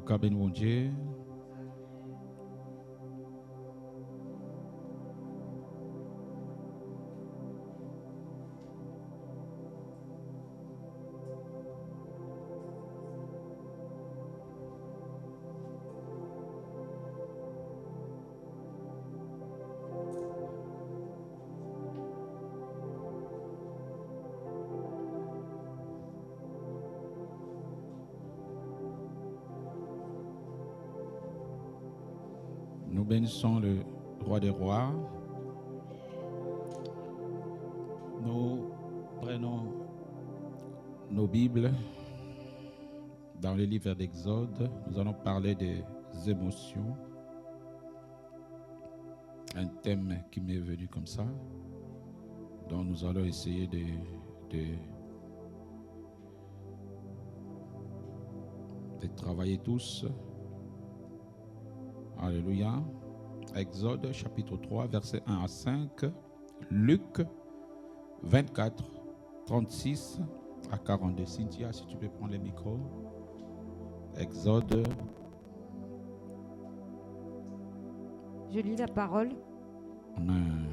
Au béni mon Dieu. Nous bénissons le roi des rois. Nous prenons nos Bibles dans le livre d'Exode. Nous allons parler des émotions. Un thème qui m'est venu comme ça, dont nous allons essayer de travailler tous. Alléluia. Exode chapitre 3, versets 1 à 5. Luc 24, 36 à 42. Cynthia, si tu peux prendre le micro. Exode. Je lis la parole. Amen.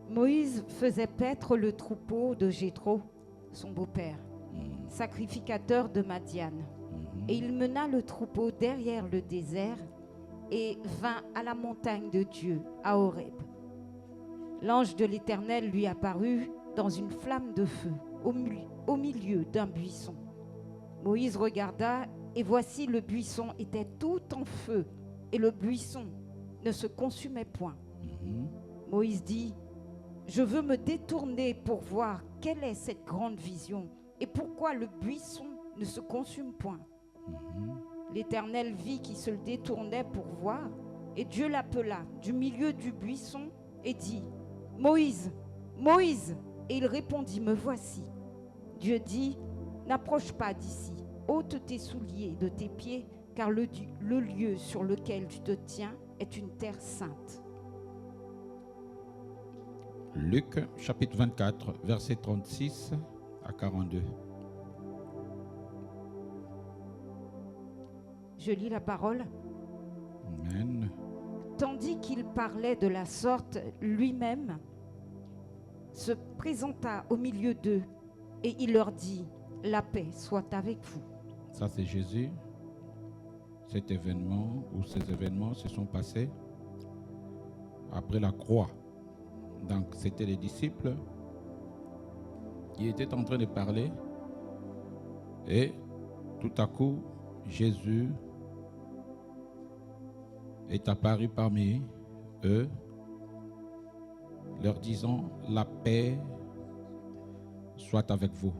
Moïse faisait paître le troupeau de Jéthro, son beau-père, sacrificateur de Madian. Et il mena le troupeau derrière le désert et vint à la montagne de Dieu, à Horeb. L'ange de l'Éternel lui apparut dans une flamme de feu, au milieu d'un buisson. Moïse regarda, et voici le buisson était tout en feu, et le buisson ne se consumait point. Moïse dit, « Je veux me détourner pour voir quelle est cette grande vision, et pourquoi le buisson ne se consume point. » L'Éternel vit qu'il se détournait pour voir, et Dieu l'appela du milieu du buisson et dit, « Moïse, Moïse !» Et il répondit, « Me voici. » Dieu dit, « N'approche pas d'ici, ôte tes souliers de tes pieds, car le lieu sur lequel tu te tiens est une terre sainte. » Luc chapitre 24, versets 36 à 42. Je lis la parole. Amen. Tandis qu'il parlait de la sorte, lui-même se présenta au milieu d'eux et il leur dit, « La paix soit avec vous. » Ça, c'est Jésus. Cet événement ou ces événements se sont passés après la croix. Donc, c'était les disciples qui étaient en train de parler et tout à coup, Jésus est apparu parmi eux, leur disant, « La paix soit avec vous. »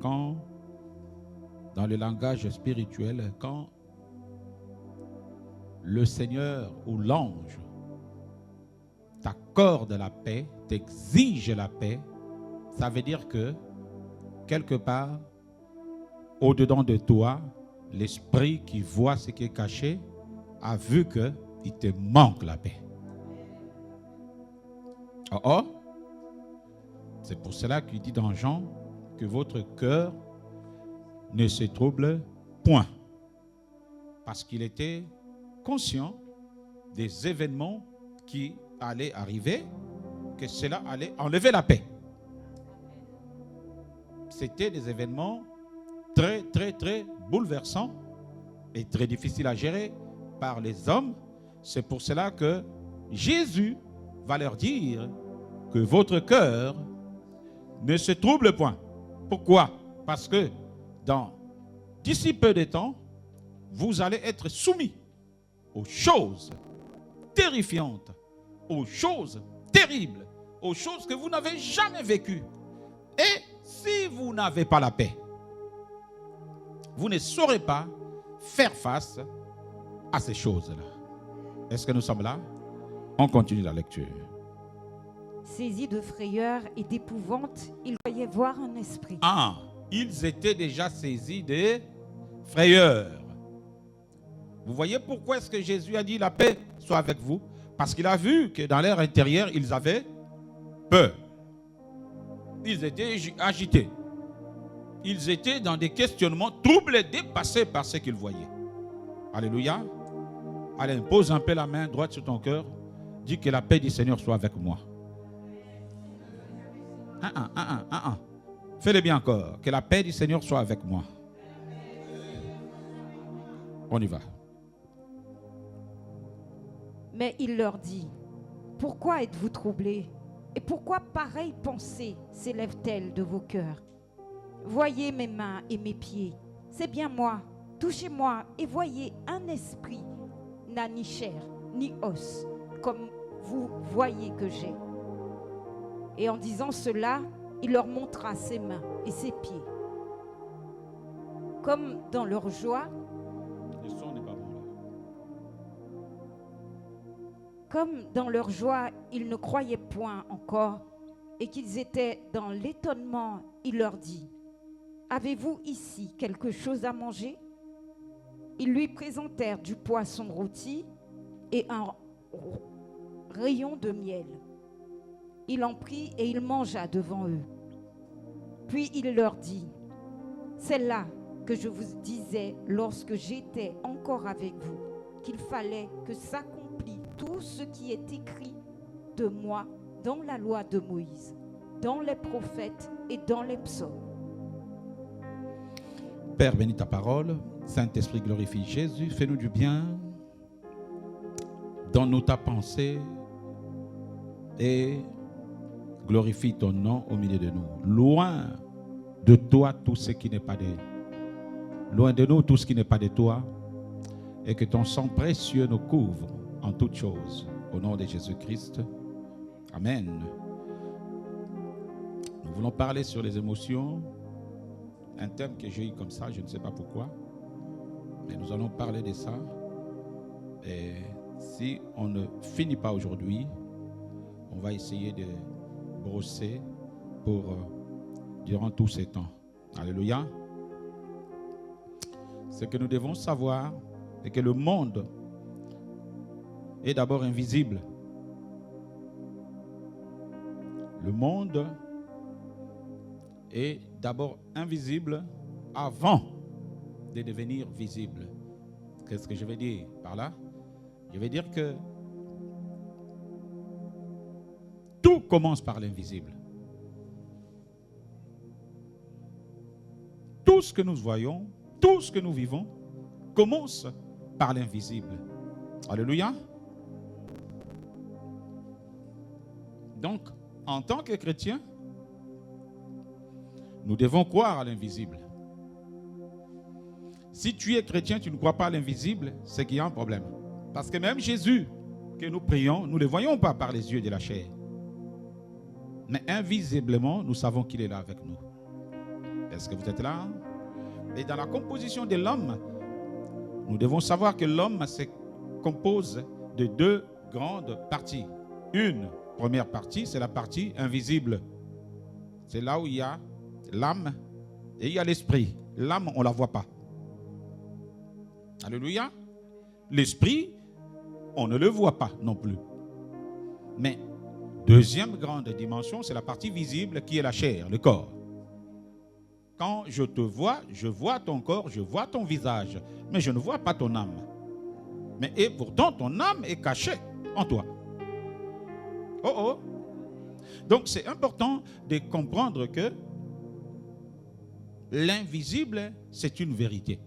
Quand, dans le langage spirituel, quand le Seigneur ou l'ange t'accorde la paix, t'exige la paix, ça veut dire que, quelque part, au-dedans de toi, l'esprit qui voit ce qui est caché a vu qu'il te manque la paix. Oh oh! C'est pour cela qu'il dit dans Jean que votre cœur ne se trouble point. Parce qu'il était conscient des événements qui allaient arriver, que cela allait enlever la paix. C'était des événements très, très, très bouleversants et très difficiles à gérer par les hommes. C'est pour cela que Jésus va leur dire que votre cœur ne se trouble point. Pourquoi? Parce que d'ici peu de temps, vous allez être soumis aux choses terrifiantes, aux choses terribles, aux choses que vous n'avez jamais vécues. Et si vous n'avez pas la paix, vous ne saurez pas faire face à ces choses-là. Est-ce que nous sommes là? On continue la lecture. Saisi de frayeur et d'épouvante, il croyait voir un esprit. Ah, ils étaient déjà saisis de frayeur. Vous voyez pourquoi est-ce que Jésus a dit la paix soit avec vous? Parce qu'il a vu que dans leur intérieur, ils avaient peur. Ils étaient agités. ils étaient dans des questionnements troublés, dépassés par ce qu'ils voyaient. Alléluia. Allez, pose un peu la main droite sur ton cœur. Dis que la paix du Seigneur soit avec moi. Fais-le bien encore. Que la paix du Seigneur soit avec moi. On y va. Mais il leur dit, pourquoi êtes-vous troublés? Et pourquoi pareille pensée s'élève-t-elle de vos cœurs? Voyez mes mains et mes pieds, c'est bien moi. Touchez-moi et voyez, un esprit n'a ni chair ni os, comme vous voyez que j'ai. Et en disant cela, il leur montra ses mains et ses pieds. Comme dans leur joie, le son n'est pas bon là. Comme dans leur joie, ils ne croyaient point encore et qu'ils étaient dans l'étonnement, il leur dit, avez-vous ici quelque chose à manger? Ils lui présentèrent du poisson rôti et un rayon de miel. Il en prit et il mangea devant eux. Puis il leur dit, c'est là que je vous disais lorsque j'étais encore avec vous, qu'il fallait que s'accomplisse tout ce qui est écrit de moi dans la loi de Moïse, dans les prophètes et dans les psaumes. Père, bénis ta parole. Saint-Esprit, glorifie Jésus. Fais-nous du bien. Donne-nous ta pensée et glorifie ton nom au milieu de nous. Loin de toi tout ce qui n'est pas de loin de nous tout ce qui n'est pas de toi, et que ton sang précieux nous couvre en toutes choses. Au nom de Jésus-Christ. Amen. Nous voulons parler sur les émotions. Un thème que j'ai eu comme ça, je ne sais pas pourquoi. Mais nous allons parler de ça. Et si on ne finit pas aujourd'hui, on va essayer de brosser pour durant tous ces temps. Alléluia. Ce que nous devons savoir, c'est que le monde est d'abord invisible. Le monde est d'abord invisible avant de devenir visible. Qu'est-ce que je veux dire par là? Je veux dire que tout commence par l'invisible. Tout ce que nous voyons, tout ce que nous vivons commence par l'invisible. Alléluia. Donc, en tant que chrétiens, nous devons croire à l'invisible. Si tu es chrétien, tu ne crois pas à l'invisible, c'est qu'il y a un problème. Parce que même Jésus, que nous prions, nous ne le voyons pas par les yeux de la chair. Mais invisiblement, nous savons qu'il est là avec nous. Est-ce que vous êtes là? Et dans la composition de l'homme, nous devons savoir que l'homme se compose de deux grandes parties. Une première partie, c'est la partie invisible. C'est là où il y a l'âme et il y a l'esprit. L'âme, on ne la voit pas. Alléluia. L'esprit, on ne le voit pas non plus. Mais deuxième grande dimension, c'est la partie visible qui est la chair, le corps. Quand je te vois, je vois ton corps, je vois ton visage, mais je ne vois pas ton âme. Et pourtant, ton âme est cachée en toi. Oh oh. Donc, c'est important de comprendre que l'invisible, c'est une vérité.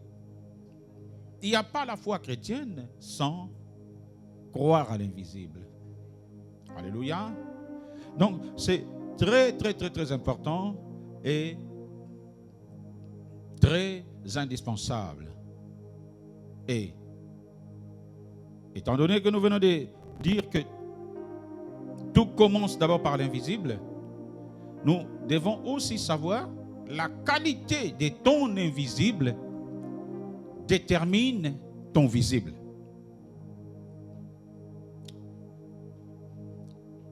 Il n'y a pas la foi chrétienne sans croire à l'invisible. Alléluia. Donc, c'est très, très, très, très important et très indispensable. Et étant donné que nous venons de dire que tout commence d'abord par l'invisible, nous devons aussi savoir la qualité de ton invisible détermine ton visible.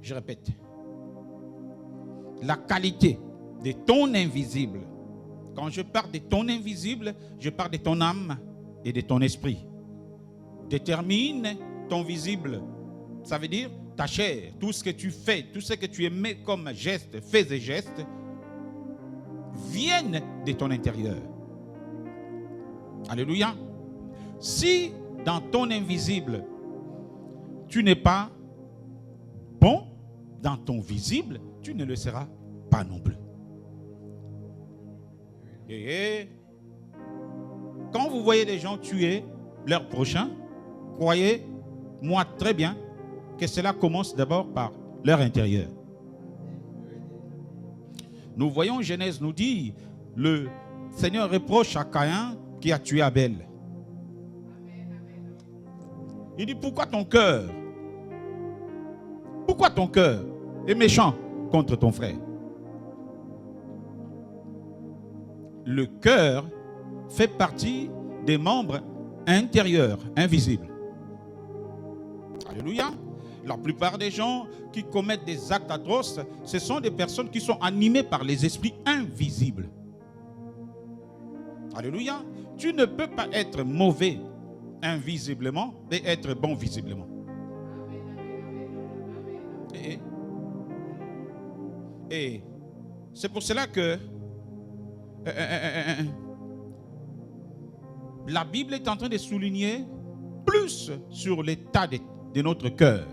Je répète. La qualité de ton invisible. Quand je parle de ton invisible, je parle de ton âme et de ton esprit. Détermine ton visible. Ça veut dire ta chair, tout ce que tu fais, tout ce que tu émets comme geste, faits et gestes, viennent de ton intérieur. Alléluia. Si dans ton invisible, tu n'es pas bon, dans ton visible, tu ne le seras pas non plus. Et quand vous voyez des gens tuer leur prochain, croyez-moi très bien que cela commence d'abord par leur intérieur. Nous voyons Genèse nous dit, le Seigneur reproche à Caïn qui a tué Abel. Il dit, pourquoi ton cœur est méchant contre ton frère? Le cœur fait partie des membres intérieurs, invisibles. Alléluia. La plupart des gens qui commettent des actes atroces, ce sont des personnes qui sont animées par les esprits invisibles. Alléluia. Tu ne peux pas être mauvais invisiblement et être bon visiblement. Et c'est pour cela que la Bible est en train de souligner plus sur l'état de notre cœur.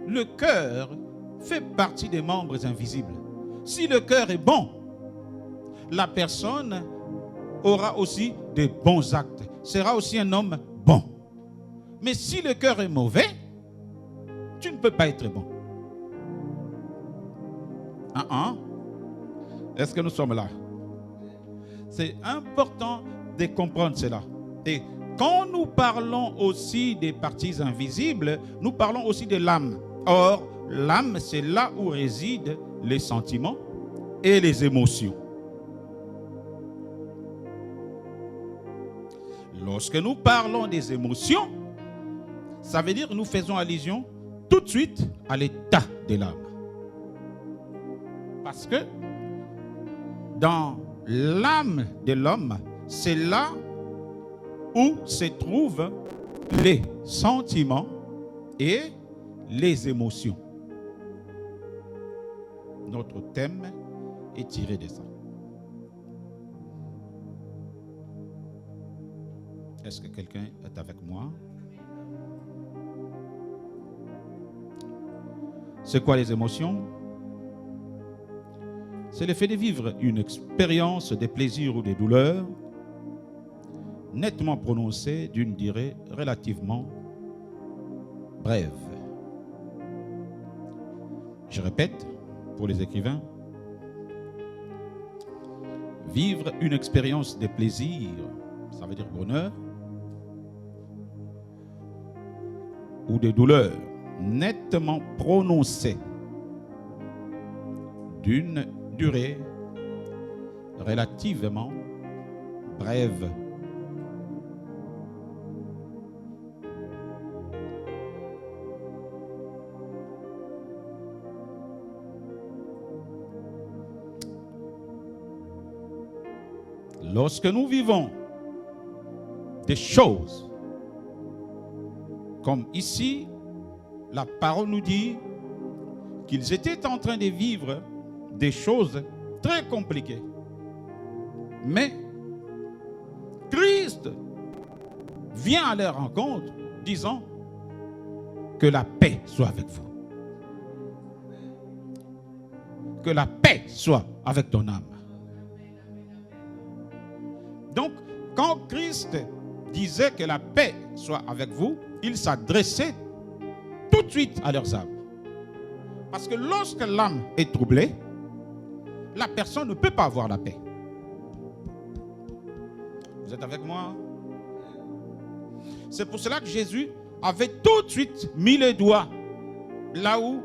Le cœur fait partie des membres invisibles. Si le cœur est bon, la personne aura aussi de bons actes, sera aussi un homme bon. Mais si le cœur est mauvais, tu ne peux pas être bon. Est-ce que nous sommes là? C'est important de comprendre cela. Et quand nous parlons aussi des parties invisibles, nous parlons aussi de l'âme. Or, l'âme, c'est là où résident les sentiments et les émotions. Lorsque nous parlons des émotions, ça veut dire que nous faisons allusion tout de suite à l'état de l'âme. Parce que dans l'âme de l'homme, c'est là où se trouvent les sentiments et les émotions. Notre thème est tiré de ça. Est-ce que quelqu'un est avec moi? C'est quoi les émotions? C'est le fait de vivre une expérience de plaisir ou de douleur nettement prononcée d'une durée relativement brève. Je répète pour les écrivains, vivre une expérience de plaisir, ça veut dire bonheur, ou de douleur nettement prononcée d'une durée relativement brève. Lorsque nous vivons des choses, comme ici, la parole nous dit qu'ils étaient en train de vivre des choses très compliquées. Mais Christ vient à leur rencontre disant que la paix soit avec vous. Que la paix soit avec ton âme. Donc, quand Christ disait que la paix soit avec vous, il s'adressait tout de suite à leurs âmes. Parce que lorsque l'âme est troublée, la personne ne peut pas avoir la paix. Vous êtes avec moi? C'est pour cela que Jésus avait tout de suite mis les doigts là où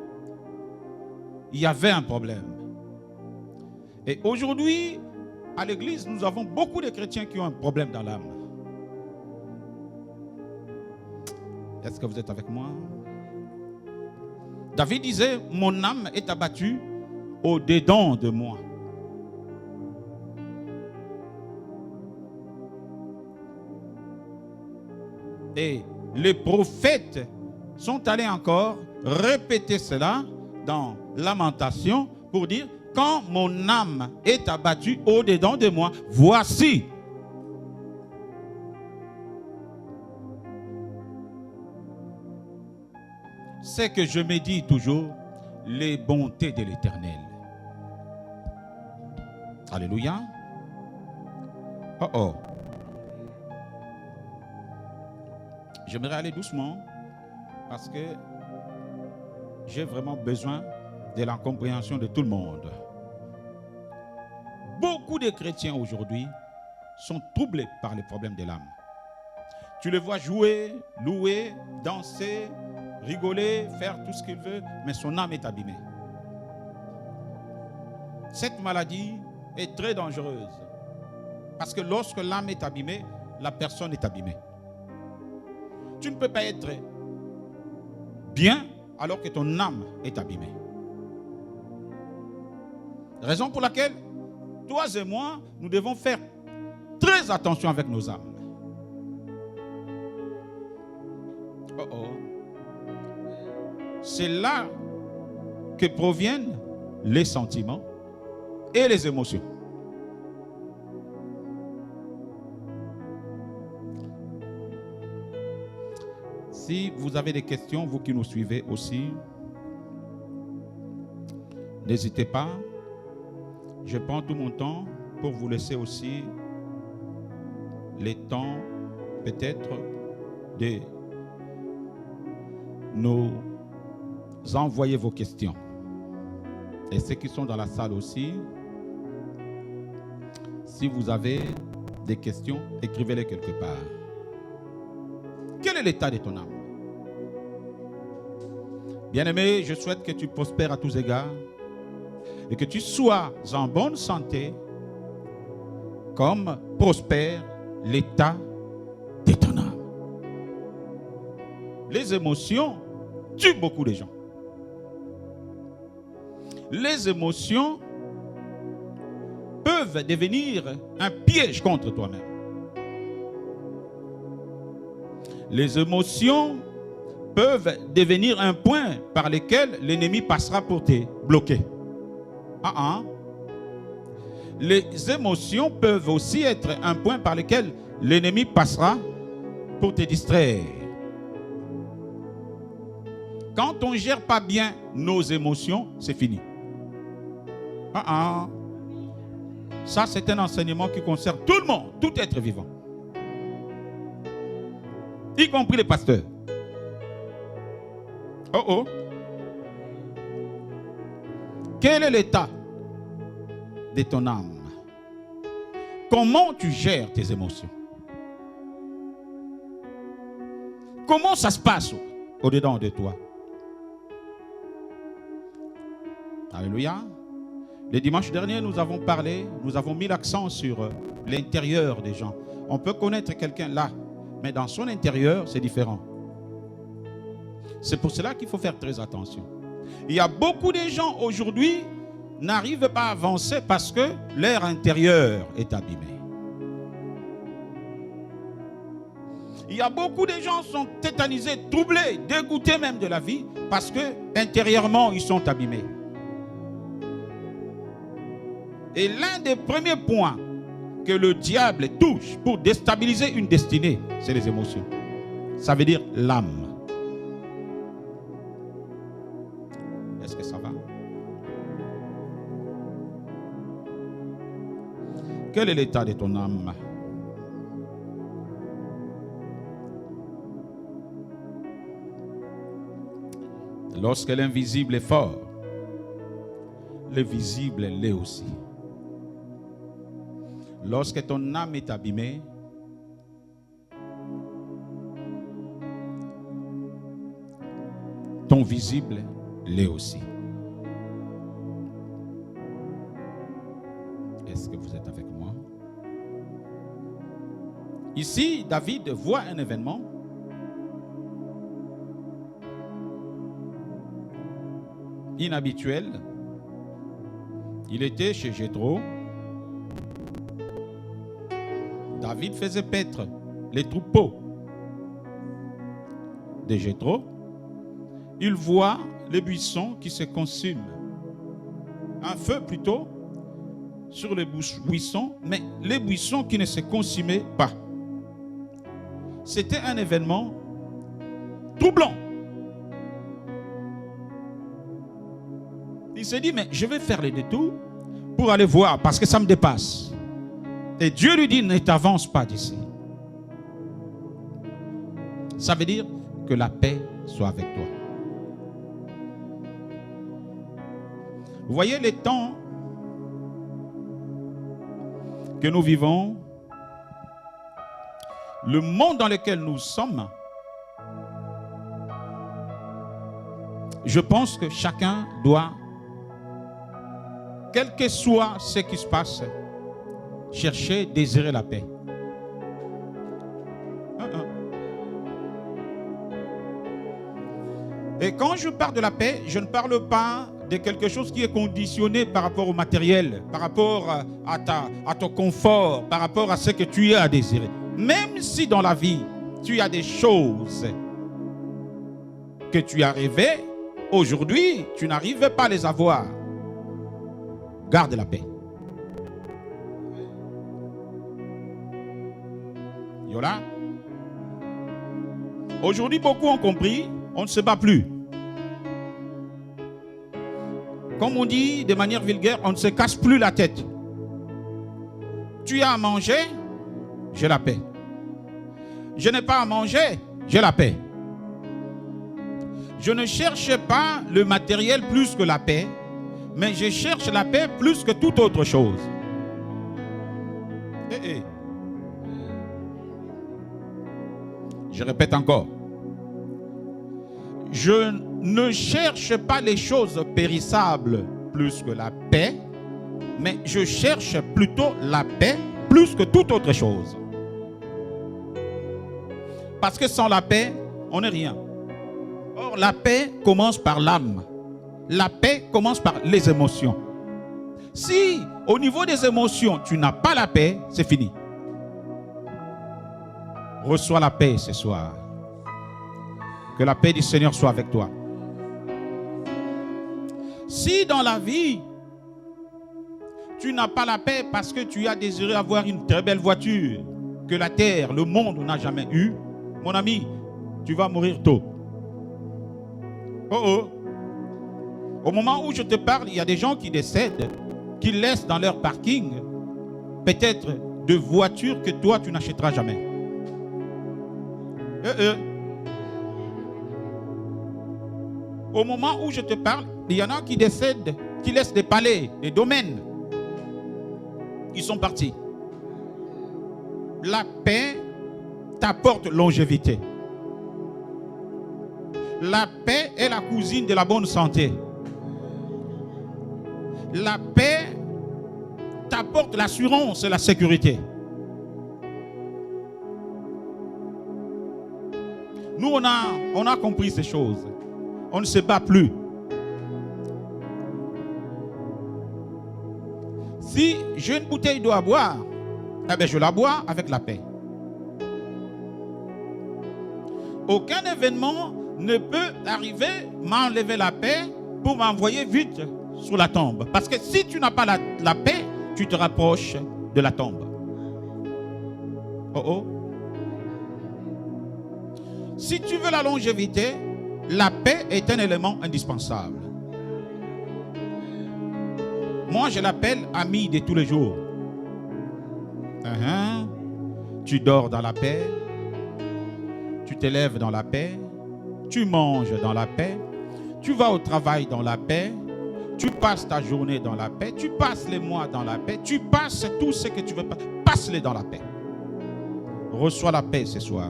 il y avait un problème. Et aujourd'hui, à l'église, nous avons beaucoup de chrétiens qui ont un problème dans l'âme. Est-ce que vous êtes avec moi? David disait, mon âme est abattue au-dedans de moi. Et les prophètes sont allés encore répéter cela dans Lamentation pour dire, quand mon âme est abattue au-dedans de moi, voici. C'est que je me dis toujours les bontés de l'Éternel. Alléluia. Oh oh. J'aimerais aller doucement parce que j'ai vraiment besoin de la compréhension de tout le monde. Beaucoup de chrétiens aujourd'hui sont troublés par les problèmes de l'âme. Tu les vois jouer, louer, danser, rigoler, faire tout ce qu'il veut, mais son âme est abîmée. Cette maladie est très dangereuse parce que lorsque l'âme est abîmée, la personne est abîmée. Tu ne peux pas être bien alors que ton âme est abîmée. Raison pour laquelle, toi et moi, nous devons faire très attention avec nos âmes. Oh oh. C'est là que proviennent les sentiments et les émotions. Si vous avez des questions, vous qui nous suivez aussi, n'hésitez pas. Je prends tout mon temps pour vous laisser aussi les temps peut-être de nous envoyer vos questions. Et ceux qui sont dans la salle aussi, si vous avez des questions, écrivez-les quelque part. Quel est l'état de ton âme? Bien-aimé, je souhaite que tu prospères à tous égards et que tu sois en bonne santé comme prospère l'état de ton âme. Les émotions tuent beaucoup de gens. Les émotions peuvent devenir un piège contre toi-même. Les émotions peuvent devenir un point par lequel l'ennemi passera pour te bloquer. Les émotions peuvent aussi être un point par lequel l'ennemi passera pour te distraire. Quand on ne gère pas bien nos émotions, c'est fini. Ça, c'est un enseignement qui concerne tout le monde, tout être vivant. Y compris les pasteurs. Oh oh. Quel est l'état de ton âme? Comment tu gères tes émotions? Comment ça se passe au-dedans de toi? Alléluia. Le dimanche dernier, nous avons parlé, nous avons mis l'accent sur l'intérieur des gens. On peut connaître quelqu'un là, mais dans son intérieur, c'est différent. C'est pour cela qu'il faut faire très attention. Il y a beaucoup de gens aujourd'hui qui n'arrivent pas à avancer parce que leur intérieur est abîmé. Il y a beaucoup de gens qui sont tétanisés, troublés, dégoûtés même de la vie parce que intérieurement, ils sont abîmés. Et l'un des premiers points que le diable touche pour déstabiliser une destinée, c'est les émotions. Ça veut dire l'âme. Est-ce que ça va? Quel est l'état de ton âme? Lorsque l'invisible est fort, le visible l'est aussi. Lorsque ton âme est abîmée, ton visible l'est aussi. Est-ce que vous êtes avec moi? Ici, David voit un événement. Inhabituel. Il était chez Jéthro. David faisait paître les troupeaux de Jéthro. Il voit les buissons qui se consument. un feu plutôt, sur les buissons, mais les buissons qui ne se consumaient pas. C'était un événement troublant. Il s'est dit, mais je vais faire le détour pour aller voir, parce que ça me dépasse. Et Dieu lui dit, ne t'avance pas d'ici. Ça veut dire que la paix soit avec toi. Vous voyez les temps que nous vivons, le monde dans lequel nous sommes, je pense que chacun doit, quel que soit ce qui se passe, chercher, désirer la paix. Et quand je parle de la paix, je ne parle pas de quelque chose qui est conditionné par rapport au matériel, par rapport à ton confort, par rapport à ce que tu as à désirer. Même si dans la vie, tu as des choses que tu as rêvées, aujourd'hui, tu n'arrives pas à les avoir. Garde la paix. Yola. Aujourd'hui, beaucoup ont compris, on ne se bat plus. Comme on dit de manière vulgaire, on ne se casse plus la tête. Tu as à manger, j'ai la paix. Je n'ai pas à manger, j'ai la paix. Je ne cherche pas le matériel plus que la paix, mais je cherche la paix plus que toute autre chose. Je répète encore. Je ne cherche pas les choses périssables plus que la paix, mais je cherche plutôt la paix plus que toute autre chose. Parce que sans la paix, on n'est rien. Or, la paix commence par l'âme. La paix commence par les émotions. Si, au niveau des émotions, tu n'as pas la paix, c'est fini. Reçois la paix ce soir. Que la paix du Seigneur soit avec toi. Si dans la vie, tu n'as pas la paix parce que tu as désiré avoir une très belle voiture que la terre, le monde n'a jamais eue, mon ami, tu vas mourir tôt. Au moment où je te parle, il y a des gens qui décèdent, qui laissent dans leur parking peut-être de voitures que toi, tu n'achèteras jamais. Au moment où je te parle, il y en a qui décèdent, qui laissent des palais, des domaines. Ils sont partis. La paix t'apporte longévité. La paix est la cousine de la bonne santé. La paix t'apporte l'assurance et la sécurité. Nous, on a compris ces choses. On ne se bat plus. Si j'ai une bouteille d'eau à boire, eh bien je la bois avec la paix. Aucun événement ne peut arriver, m'enlever la paix pour m'envoyer vite sous la tombe. Parce que si tu n'as pas la paix, tu te rapproches de la tombe. Si tu veux la longévité, la paix est un élément indispensable. Moi, je l'appelle ami de tous les jours. Tu dors dans la paix. Tu t'élèves dans la paix. Tu manges dans la paix. Tu vas au travail dans la paix. Tu passes ta journée dans la paix. Tu passes les mois dans la paix. Tu passes tout ce que tu veux. Passe-les dans la paix. Reçois la paix ce soir.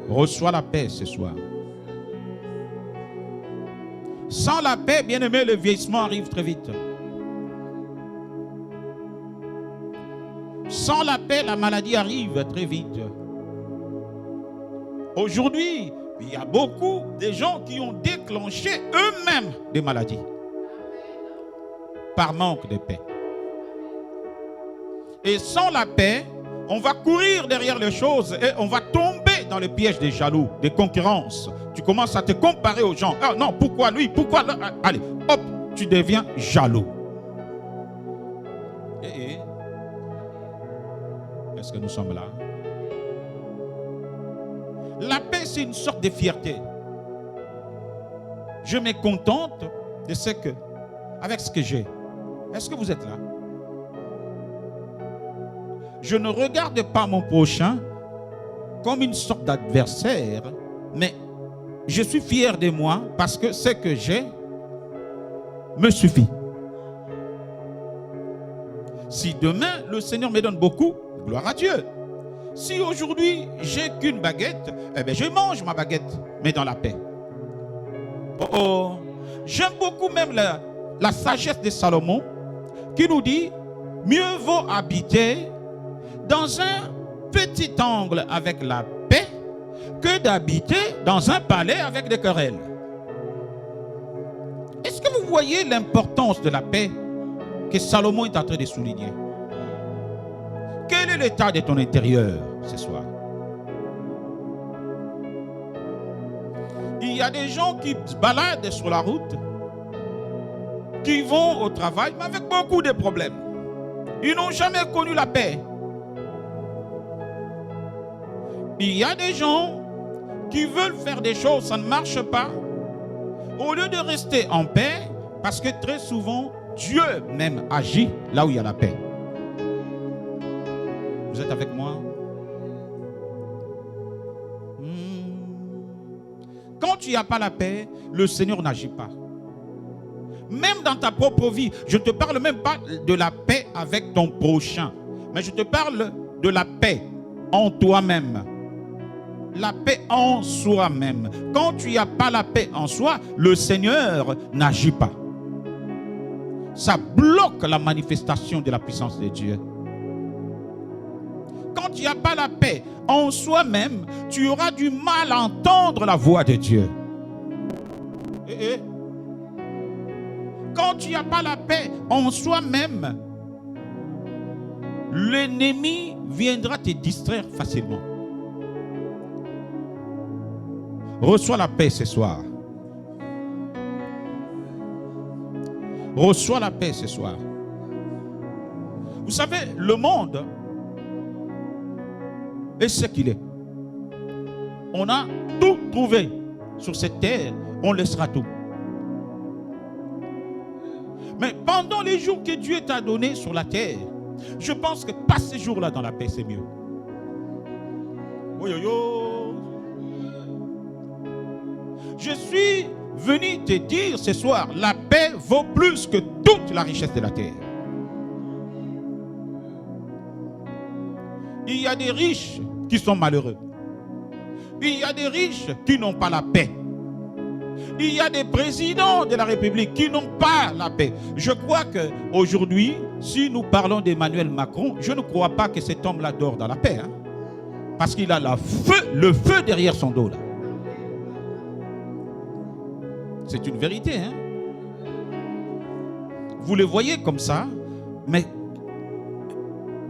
Reçois la paix ce soir. Sans la paix, bien-aimé, le vieillissement arrive très vite. Sans la paix, la maladie arrive très vite. Aujourd'hui, il y a beaucoup de gens qui ont déclenché eux-mêmes des maladies par manque de paix. Et sans la paix, on va courir derrière les choses et on va tomber tombé dans le piège des jaloux, des concurrences. Tu commences à te comparer aux gens. Ah non, pourquoi lui? Pourquoi là? Allez, hop, tu deviens jaloux. Est-ce que nous sommes là? La paix, c'est une sorte de fierté. Je me contente de ce que, avec ce que j'ai. Est-ce que vous êtes là? Je ne regarde pas mon prochain comme une sorte d'adversaire, mais je suis fier de moi parce que ce que j'ai me suffit. Si demain le Seigneur me donne beaucoup, gloire à Dieu. Si aujourd'hui j'ai qu'une baguette, eh bien je mange ma baguette, mais dans la paix. Oh. J'aime beaucoup même la sagesse de Salomon qui nous dit: mieux vaut habiter dans un petit angle avec la paix que d'habiter dans un palais avec des querelles. Est-ce que vous voyez l'importance de la paix que Salomon est en train de souligner? Quel est l'état de ton intérieur ce soir? Il y a des gens qui se baladent sur la route, qui vont au travail, mais avec beaucoup de problèmes. Ils n'ont jamais connu la paix. Il y a des gens qui veulent faire des choses, ça ne marche pas. Au lieu de rester en paix, parce que très souvent, Dieu même agit là où il y a la paix. Vous êtes avec moi? Quand tu n'as pas la paix, le Seigneur n'agit pas. Même dans ta propre vie, je ne te parle même pas de la paix avec ton prochain, mais je te parle de la paix en toi-même. La paix en soi-même. Quand tu n'as pas la paix en soi, le Seigneur n'agit pas. Ça bloque la manifestation de la puissance de Dieu. Quand tu n'as pas la paix en soi-même, tu auras du mal à entendre la voix de Dieu. Quand tu n'as pas la paix en soi-même, l'ennemi viendra te distraire facilement. Reçois la paix ce soir. Reçois la paix ce soir. Vous savez, le monde est ce qu'il est. On a tout trouvé sur cette terre, on laissera tout. Mais pendant les jours que Dieu t'a donnés sur la terre, je pense que passer ces jours-là dans la paix, c'est mieux. Oh, yo, yo. Je suis venu te dire ce soir, la paix vaut plus que toute la richesse de la terre. Il y a des riches qui sont malheureux. Il y a des riches qui n'ont pas la paix. Il y a des présidents de la République qui n'ont pas la paix. Je crois qu'aujourd'hui, si nous parlons d'Emmanuel Macron, je ne crois pas que cet homme-là dort dans la paix. Hein? Parce qu'il a le feu derrière son dos. Là. C'est une vérité. Hein? Vous le voyez comme ça, mais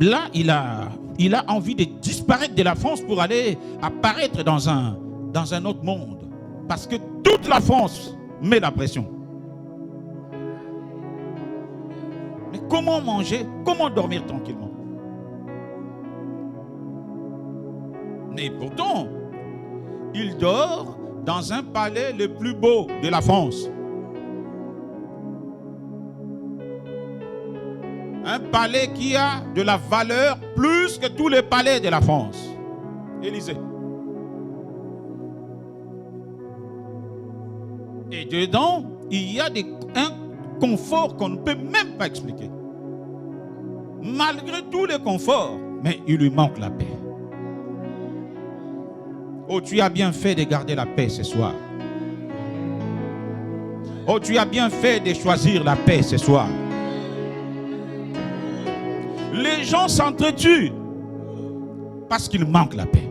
là, il a envie de disparaître de la France pour aller apparaître dans un autre monde. Parce que toute la France met la pression. Mais comment manger? Comment dormir tranquillement? Mais pourtant, il dort dans un palais le plus beau de la France. Un palais qui a de la valeur plus que tous les palais de la France. Élysée. Et dedans, il y a un confort qu'on ne peut même pas expliquer. Malgré tous les conforts, mais il lui manque la paix. Oh, tu as bien fait de garder la paix ce soir. Oh, tu as bien fait de choisir la paix ce soir. Les gens s'entretuent parce qu'ils manquent la paix.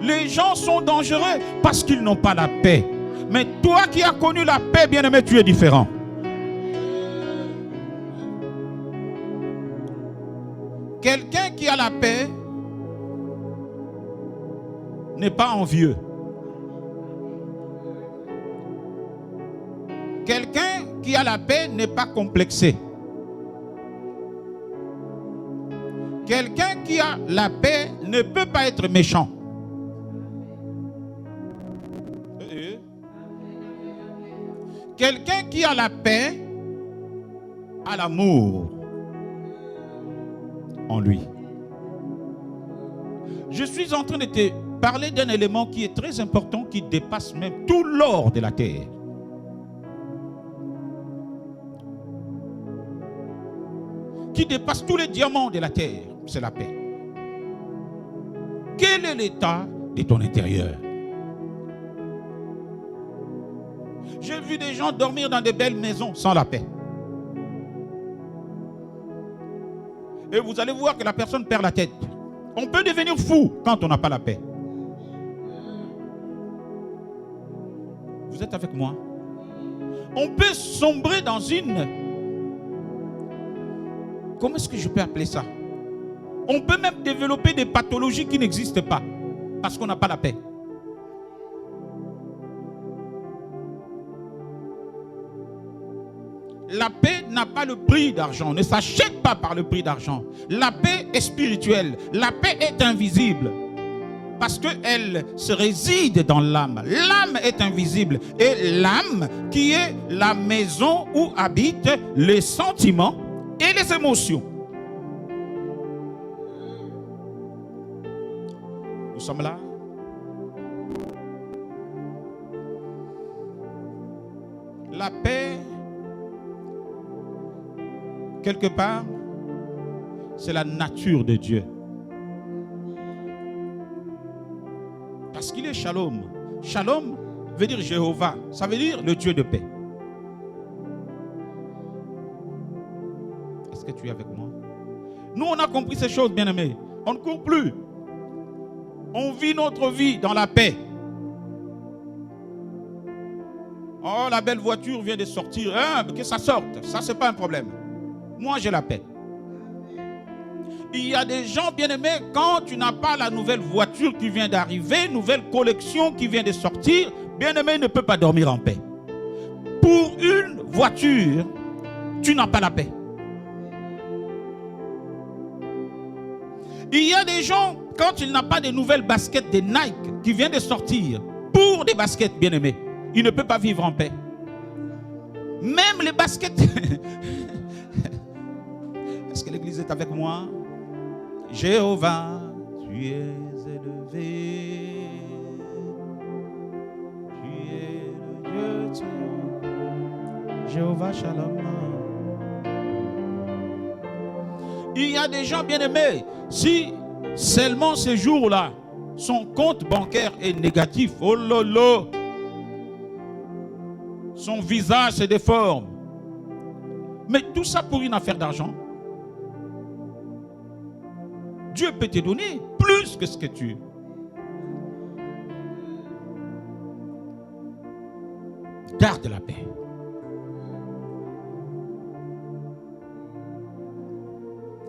Les gens sont dangereux parce qu'ils n'ont pas la paix. Mais toi qui as connu la paix, bien-aimé, tu es différent. Quelqu'un qui a la paix n'est pas envieux. Quelqu'un qui a la paix n'est pas complexé. Quelqu'un qui a la paix ne peut pas être méchant. Quelqu'un qui a la paix a l'amour en lui. Je suis en train de te parler d'un élément qui est très important, qui dépasse même tout l'or de la terre. Qui dépasse tous les diamants de la terre, c'est la paix. Quel est l'état de ton intérieur? J'ai vu des gens dormir dans de belles maisons sans la paix. Et vous allez voir que la personne perd la tête. On peut devenir fou quand on n'a pas la paix. Vous êtes avec moi? On peut sombrer dans une... Comment est-ce que je peux appeler ça? On peut même développer des pathologies qui n'existent pas parce qu'on n'a pas la paix. La paix n'a pas le prix d'argent, ne s'achète pas par le prix d'argent. La paix est spirituelle, la paix est invisible parce qu'elle se réside dans l'âme. L'âme est invisible et l'âme qui est la maison où habitent les sentiments et les émotions. Nous sommes là. La paix, quelque part, c'est la nature de Dieu. Parce qu'il est Shalom. Shalom veut dire Jéhovah. Ça veut dire le Dieu de paix. Est-ce que tu es avec moi? Nous, on a compris ces choses, bien-aimés. On ne court plus. On vit notre vie dans la paix. Oh, la belle voiture vient de sortir. Hein, que ça sorte. Ça, c'est pas un problème. Moi, j'ai la paix. Il y a des gens, bien-aimés, quand tu n'as pas la nouvelle voiture qui vient d'arriver, nouvelle collection qui vient de sortir, bien-aimé, ne peut pas dormir en paix. Pour une voiture, tu n'as pas la paix. Il y a des gens, quand il n'a pas de nouvelles baskets de Nike qui viennent de sortir, pour des baskets, bien-aimés, il ne peut pas vivre en paix. Même les baskets... Est-ce que l'église est avec moi? Jéhovah, tu es élevé. Tu es le Dieu de Jéhovah Shalom. Il y a des gens bien-aimés, si seulement ce jour-là, son compte bancaire est négatif, oh lolo, son visage se déforme. Mais tout ça pour une affaire d'argent. Dieu peut te donner plus que ce que tu es. Garde la paix.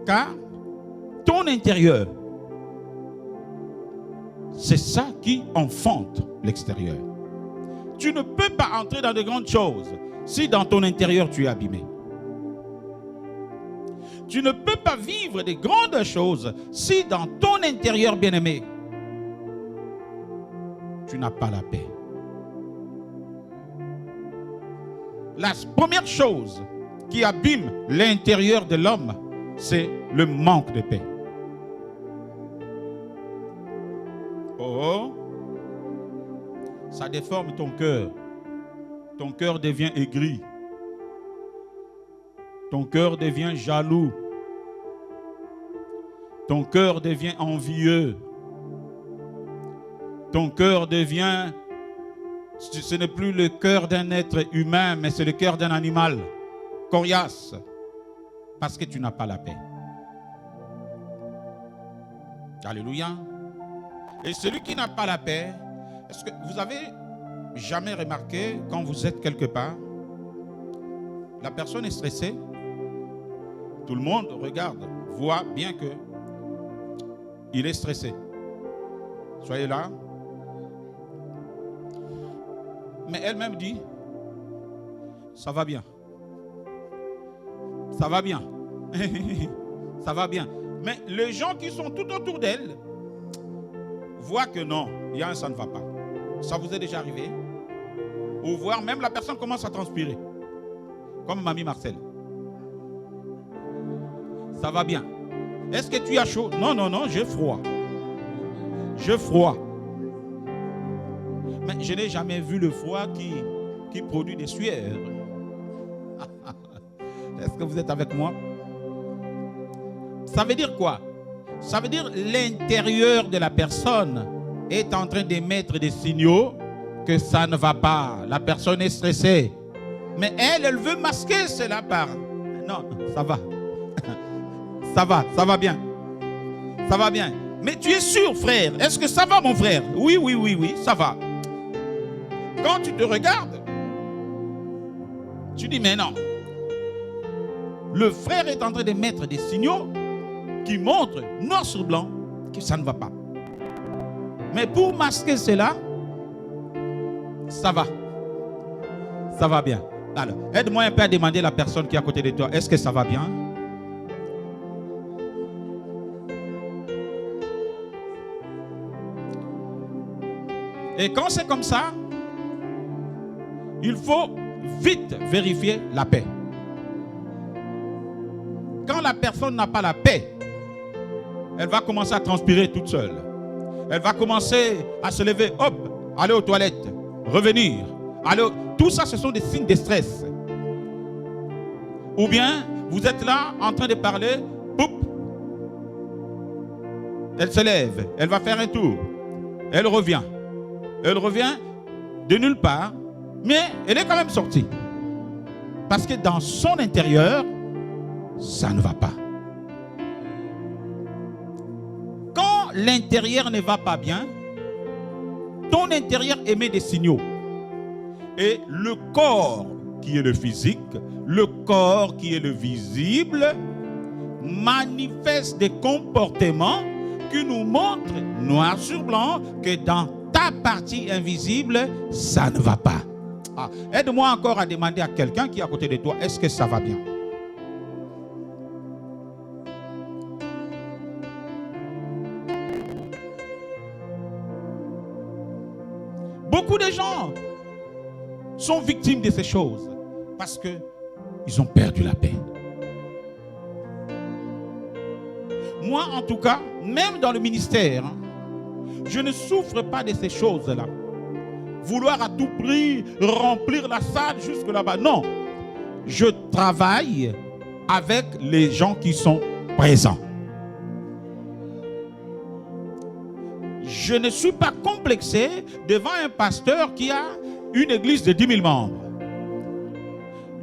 Car ton intérieur, c'est ça qui enfante l'extérieur. Tu ne peux pas entrer dans de grandes choses si dans ton intérieur tu es abîmé. Tu ne peux pas vivre de grandes choses si dans ton intérieur, bien-aimé, tu n'as pas la paix. La première chose qui abîme l'intérieur de l'homme, c'est le manque de paix. Oh, ça déforme ton cœur. Ton cœur devient aigri. Ton cœur devient jaloux. Ton cœur devient envieux. Ton cœur devient... Ce n'est plus le cœur d'un être humain, mais c'est le cœur d'un animal. Coriace. Parce que tu n'as pas la paix. Alléluia. Et celui qui n'a pas la paix, est-ce que vous avez jamais remarqué quand vous êtes quelque part, la personne est stressée, tout le monde regarde, voit bien que il est stressé. Soyez là, Mais elle-même dit, ça va bien. Ça va bien. Ça va bien. Mais les gens qui sont tout autour d'elle voient que non, il y a un ça ne va pas. Ça vous est déjà arrivé? Ou voir même la personne commence à transpirer. Comme Mamie Marcel. Ça va bien. Est-ce que tu as chaud? Non, non, non, j'ai froid. J'ai froid. Mais je n'ai jamais vu le froid qui produit des sueurs. Est-ce que vous êtes avec moi? Ça veut dire quoi? Ça veut dire l'intérieur de la personne est en train d'émettre des signaux que ça ne va pas. La personne est stressée. Mais elle veut masquer cela par... Non, ça va. Ça va bien. Ça va bien. Mais tu es sûr, frère? Est-ce que ça va, mon frère? Oui, oui, oui, oui, ça va. Quand tu te regardes, tu dis, mais non. Le frère est en train de mettre des signaux qui montrent, noir sur blanc, que ça ne va pas. Mais pour masquer cela, ça va. Ça va bien. Alors, aide-moi un peu à demander à la personne qui est à côté de toi, est-ce que ça va bien? Et quand c'est comme ça, il faut vite vérifier la paix. Quand la personne n'a pas la paix, elle va commencer à transpirer toute seule. Elle va commencer à se lever, hop, aller aux toilettes, revenir. Tout ça, ce sont des signes de stress. Ou bien, vous êtes là en train de parler, poup, elle se lève, elle va faire un tour, elle revient. Elle revient de nulle part, mais elle est quand même sortie. Parce que dans son intérieur, ça ne va pas. Quand l'intérieur ne va pas bien, ton intérieur émet des signaux. Et le corps qui est le physique, le corps qui est le visible, manifeste des comportements qui nous montrent noir sur blanc que dans ta partie invisible, ça ne va pas. Aide-moi encore à demander à quelqu'un qui est à côté de toi, est-ce que ça va bien? Beaucoup de gens sont victimes de ces choses parce qu'ils ont perdu la paix. Moi, en tout cas, même dans le ministère, je ne souffre pas de ces choses-là. Vouloir à tout prix remplir la salle jusque là-bas. Non. Je travaille avec les gens qui sont présents. Je ne suis pas complexé devant un pasteur qui a une église de 10 000 membres.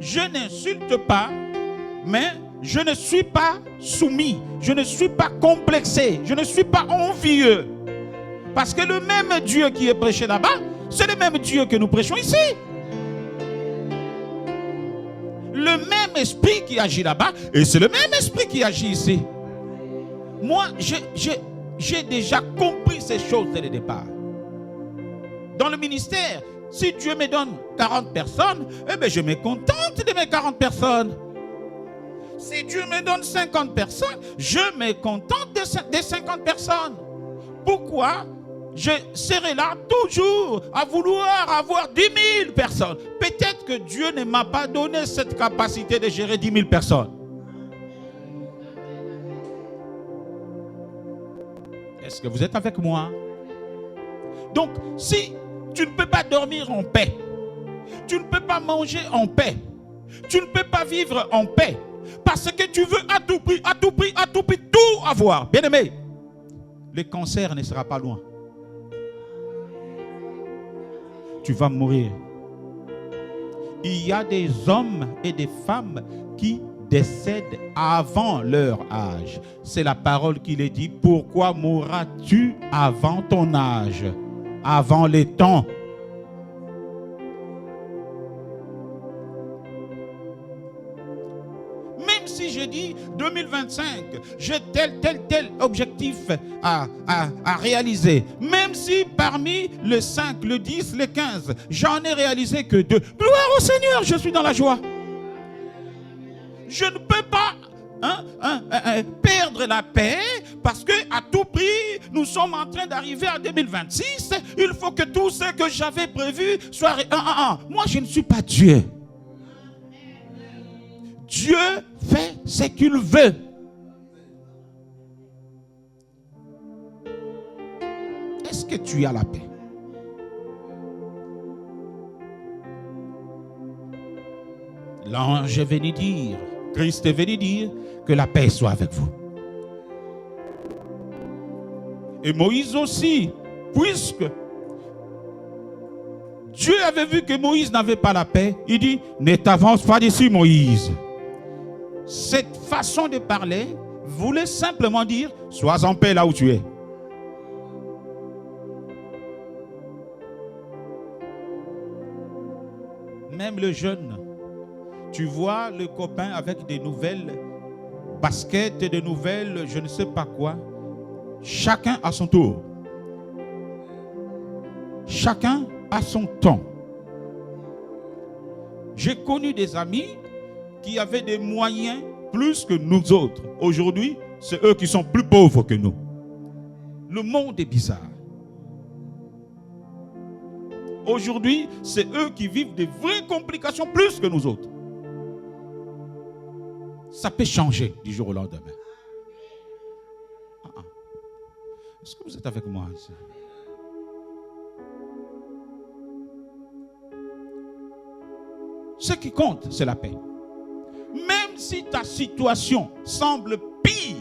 Je n'insulte pas, mais je ne suis pas soumis. Je ne suis pas complexé. Je ne suis pas envieux. Parce que le même Dieu qui est prêché là-bas, c'est le même Dieu que nous prêchons ici. Le même esprit qui agit là-bas, et c'est le même esprit qui agit ici. Moi, j'ai déjà compris ces choses dès le départ. Dans le ministère, si Dieu me donne 40 personnes, eh bien je me contente de mes 40 personnes. Si Dieu me donne 50 personnes, je me contente des 50 personnes. Pourquoi je serai là toujours à vouloir avoir 10 000 personnes? Peut-être que Dieu ne m'a pas donné cette capacité de gérer 10 000 personnes. Est-ce que vous êtes avec moi? Donc, si tu ne peux pas dormir en paix, tu ne peux pas manger en paix, tu ne peux pas vivre en paix, parce que tu veux à tout prix, à tout prix, à tout prix, tout avoir. Bien aimé, le cancer ne sera pas loin. Tu vas mourir. Il y a des hommes et des femmes qui décèdent avant leur âge. C'est la parole qui les dit. Pourquoi mourras-tu avant ton âge, avant les temps? Même si je dis 2025, j'ai tel objectif à réaliser. Même si parmi le 5, le 10, le 15, j'en ai réalisé que 2. Gloire au Seigneur, je suis dans la joie. Je ne peux pas perdre la paix parce que à tout prix, nous sommes en train d'arriver à 2026. Il faut que tout ce que j'avais prévu soit... Moi, je ne suis pas Dieu. Dieu fait ce qu'il veut. Est-ce que tu as la paix? L'ange est venu dire, Christ est venu dire que la paix soit avec vous. Et Moïse aussi, puisque Dieu avait vu que Moïse n'avait pas la paix, il dit, ne t'avance pas d'ici, Moïse. Cette façon de parler voulait simplement dire, sois en paix là où tu es. Même le jeune, tu vois le copain avec des nouvelles baskets, des nouvelles, je ne sais pas quoi. Chacun à son tour. Chacun à son temps. J'ai connu des amis qui avaient des moyens plus que nous autres. Aujourd'hui, c'est eux qui sont plus pauvres que nous. Le monde est bizarre. Aujourd'hui, c'est eux qui vivent des vraies complications plus que nous autres. Ça peut changer du jour au lendemain. Est-ce que vous êtes avec moi ici? Ce qui compte, c'est la paix. Même si ta situation semble pire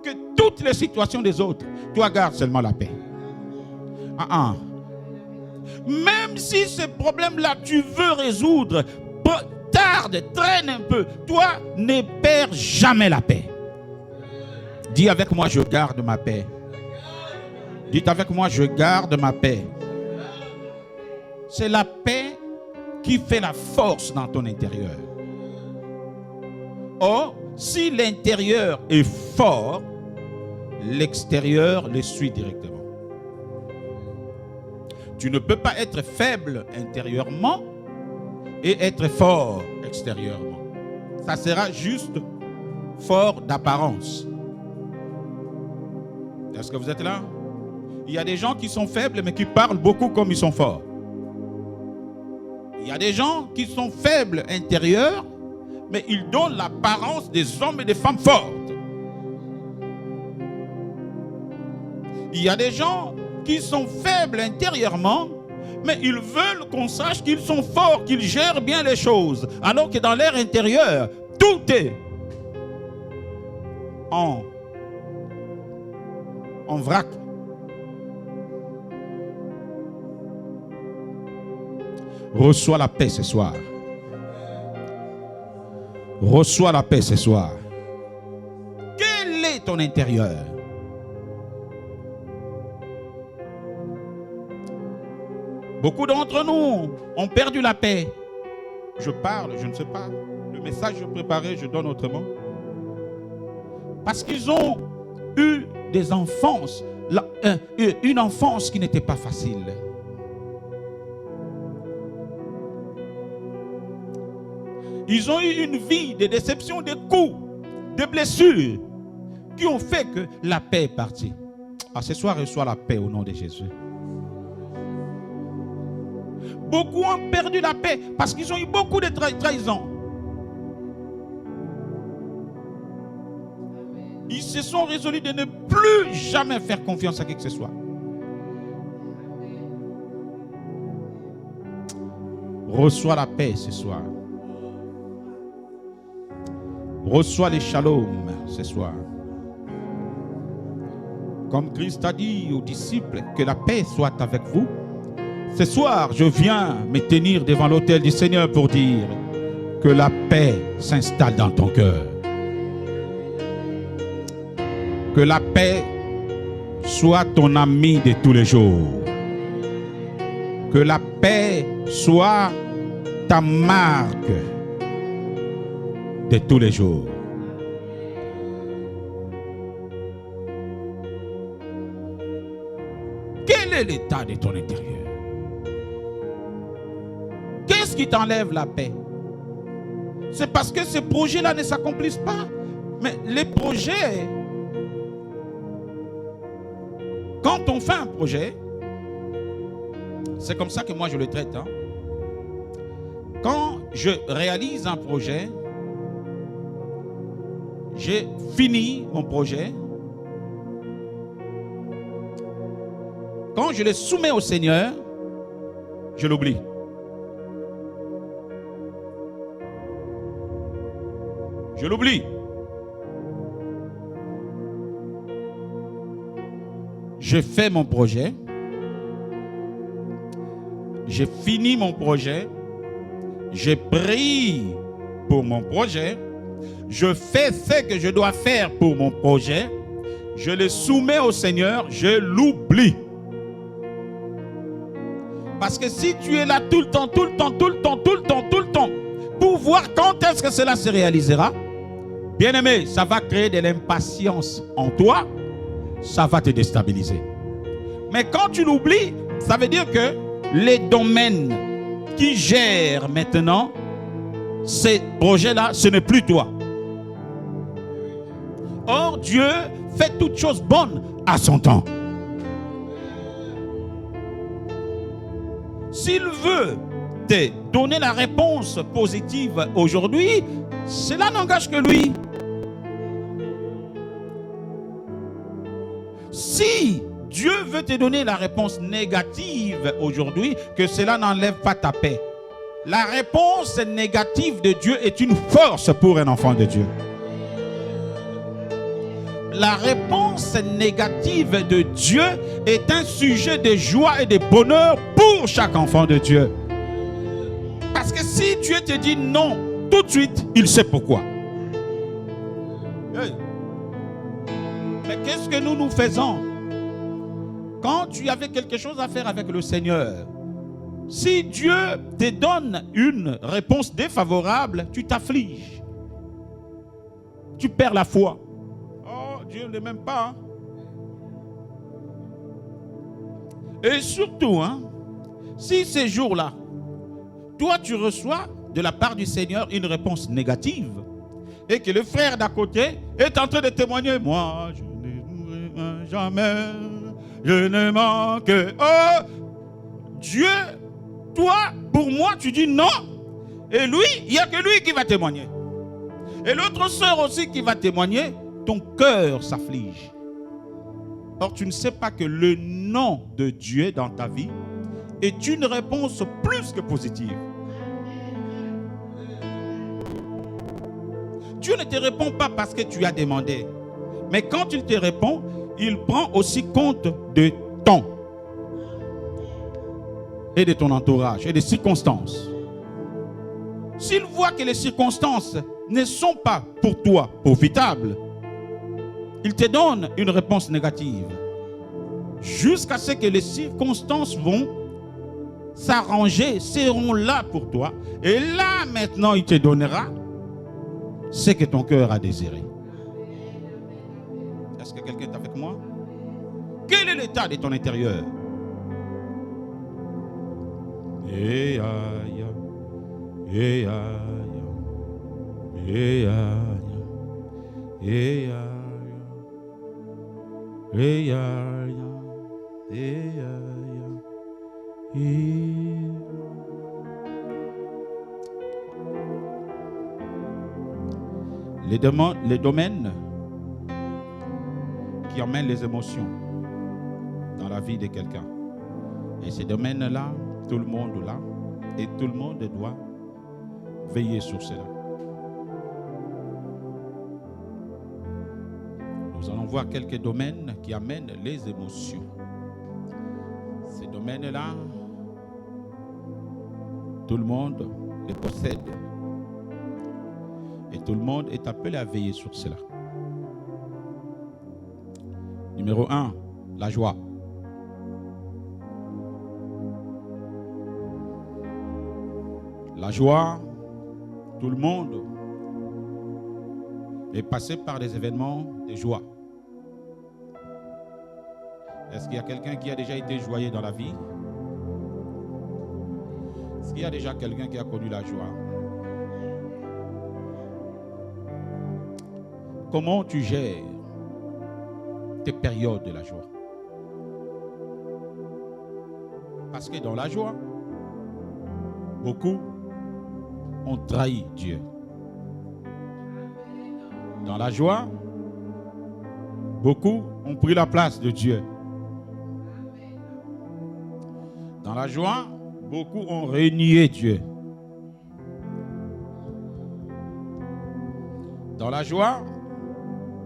que toutes les situations des autres, toi garde seulement la paix. Même si ce problème-là, tu veux résoudre, tarde, traîne un peu, toi ne perds jamais la paix. Dis avec moi, je garde ma paix. Dites avec moi, je garde ma paix. C'est la paix qui fait la force dans ton intérieur. Or, si l'intérieur est fort, l'extérieur le suit directement. Tu ne peux pas être faible intérieurement et être fort extérieurement. Ça sera juste fort d'apparence. Est-ce que vous êtes là? Il y a des gens qui sont faibles mais qui parlent beaucoup comme ils sont forts. Il y a des gens qui sont faibles intérieurs mais ils donnent l'apparence des hommes et des femmes fortes. Il y a des gens qui sont faibles intérieurement, mais ils veulent qu'on sache qu'ils sont forts, qu'ils gèrent bien les choses, alors que dans leur intérieur, tout est en vrac. Reçois la paix ce soir. Reçois la paix ce soir. Quel est ton intérieur? Beaucoup d'entre nous ont perdu la paix. Je parle, je ne sais pas. Le message que je préparais, je donne autrement. Parce qu'ils ont eu des enfances, une enfance qui n'était pas facile. Ils ont eu une vie de déception, de coups, de blessures qui ont fait que la paix est partie. Ce soir, reçois la paix au nom de Jésus. Beaucoup ont perdu la paix parce qu'ils ont eu beaucoup de trahisons. Ils se sont résolus de ne plus jamais faire confiance à qui que ce soit. Reçois la paix ce soir. Reçois les shalom ce soir. Comme Christ a dit aux disciples, que la paix soit avec vous. Ce soir, je viens me tenir devant l'autel du Seigneur pour dire que la paix s'installe dans ton cœur. Que la paix soit ton ami de tous les jours. Que la paix soit ta marque de tous les jours. est l'état de ton intérieur? Qu'est-ce qui t'enlève la paix? C'est parce que ces projets-là ne s'accomplissent pas. Mais les projets, quand on fait un projet, c'est comme ça que moi je le traite. Quand je réalise un projet, j'ai fini mon projet. Quand je le soumets au Seigneur, je l'oublie. Je l'oublie. Je fais mon projet. J'ai fini mon projet. J'ai prié pour mon projet. Je fais ce que je dois faire pour mon projet. Je le soumets au Seigneur. Je l'oublie. Parce que si tu es là tout le temps, pour voir quand est-ce que cela se réalisera, bien-aimé, ça va créer de l'impatience en toi. Ça va te déstabiliser. Mais quand tu l'oublies, ça veut dire que les domaines qui gèrent maintenant ces projets-là, ce n'est plus toi. Or, Dieu fait toutes choses bonnes à son temps. S'il veut te donner la réponse positive aujourd'hui, cela n'engage que lui. Si Dieu veut te donner la réponse négative aujourd'hui, que cela n'enlève pas ta paix. La réponse négative de Dieu est une force pour un enfant de Dieu. La réponse négative de Dieu est un sujet de joie et de bonheur pour chaque enfant de Dieu. Parce que si Dieu te dit non, tout de suite, il sait pourquoi. Hey. Mais qu'est-ce que nous faisons? Quand tu avais quelque chose à faire avec le Seigneur, si Dieu te donne une réponse défavorable, tu t'affliges. Tu perds la foi. Oh, Dieu ne m'aime pas. Et surtout, si ces jours-là, toi tu reçois de la part du Seigneur une réponse négative, et que le frère d'à côté est en train de témoigner, moi je ne mourrai jamais, je ne manque. Oh, Dieu, toi, pour moi, tu dis non. Et lui, il n'y a que lui qui va témoigner. Et l'autre sœur aussi qui va témoigner, ton cœur s'afflige. Or, tu ne sais pas que le non de Dieu dans ta vie est une réponse plus que positive. Dieu ne te répond pas parce que tu as demandé. Mais quand il te répond, il prend aussi compte de ton et de ton entourage et des circonstances. S'il voit que les circonstances ne sont pas pour toi profitables, il te donne une réponse négative jusqu'à ce que les circonstances vont s'arranger, seront là pour toi. Et là, maintenant, il te donnera ce que ton cœur a désiré. Est-ce que quelqu'un est avec moi? Quel est l'état de ton intérieur? Les domaines qui emmènent les émotions dans la vie de quelqu'un. Et ces domaines-là, tout le monde là, et tout le monde doit veiller sur cela. Nous allons voir quelques domaines qui amènent les émotions. Ces domaines-là, tout le monde les possède. Et tout le monde est appelé à veiller sur cela. Numéro 1, la joie. La joie, tout le monde est passé par des événements de joie. Est-ce qu'il y a quelqu'un qui a déjà été joyeux dans la vie? Est-ce qu'il y a déjà quelqu'un qui a connu la joie? Comment tu gères tes périodes de la joie? Parce que dans la joie, beaucoup ont trahi Dieu. Dans la joie, beaucoup ont pris la place de Dieu. Dans la joie, beaucoup ont renié Dieu. Dans la joie,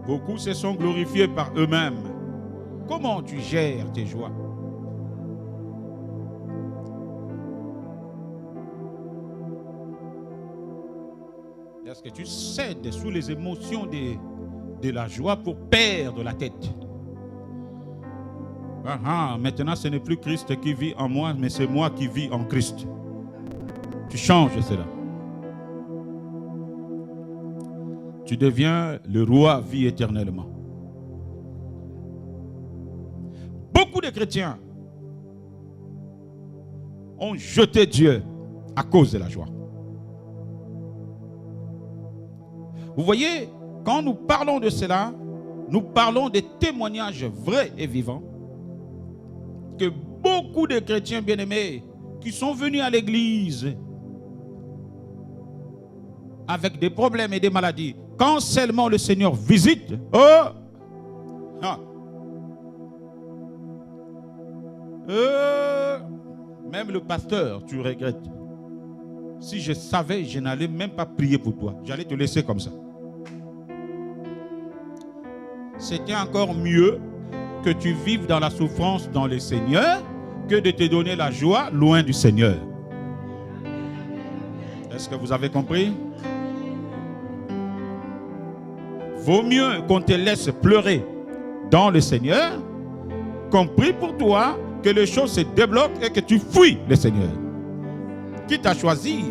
beaucoup se sont glorifiés par eux-mêmes. Comment tu gères tes joies? Est-ce que tu cèdes sous les émotions de la joie pour perdre la tête? Maintenant, ce n'est plus Christ qui vit en moi, mais c'est moi qui vis en Christ. Tu changes cela. Tu deviens le roi, vit éternellement. Beaucoup de chrétiens ont jeté Dieu à cause de la joie. Vous voyez, quand nous parlons de cela, nous parlons des témoignages vrais et vivants que beaucoup de chrétiens bien-aimés qui sont venus à l'église avec des problèmes et des maladies, quand seulement le Seigneur visite, même le pasteur, tu regrettes. Si je savais, je n'allais même pas prier pour toi. J'allais te laisser comme ça. C'était encore mieux que tu vives dans la souffrance dans le Seigneur que de te donner la joie loin du Seigneur. Est-ce que vous avez compris? Vaut mieux qu'on te laisse pleurer dans le Seigneur, qu'on prie pour toi, que les choses se débloquent et que tu fuis le Seigneur. Quitte à choisir.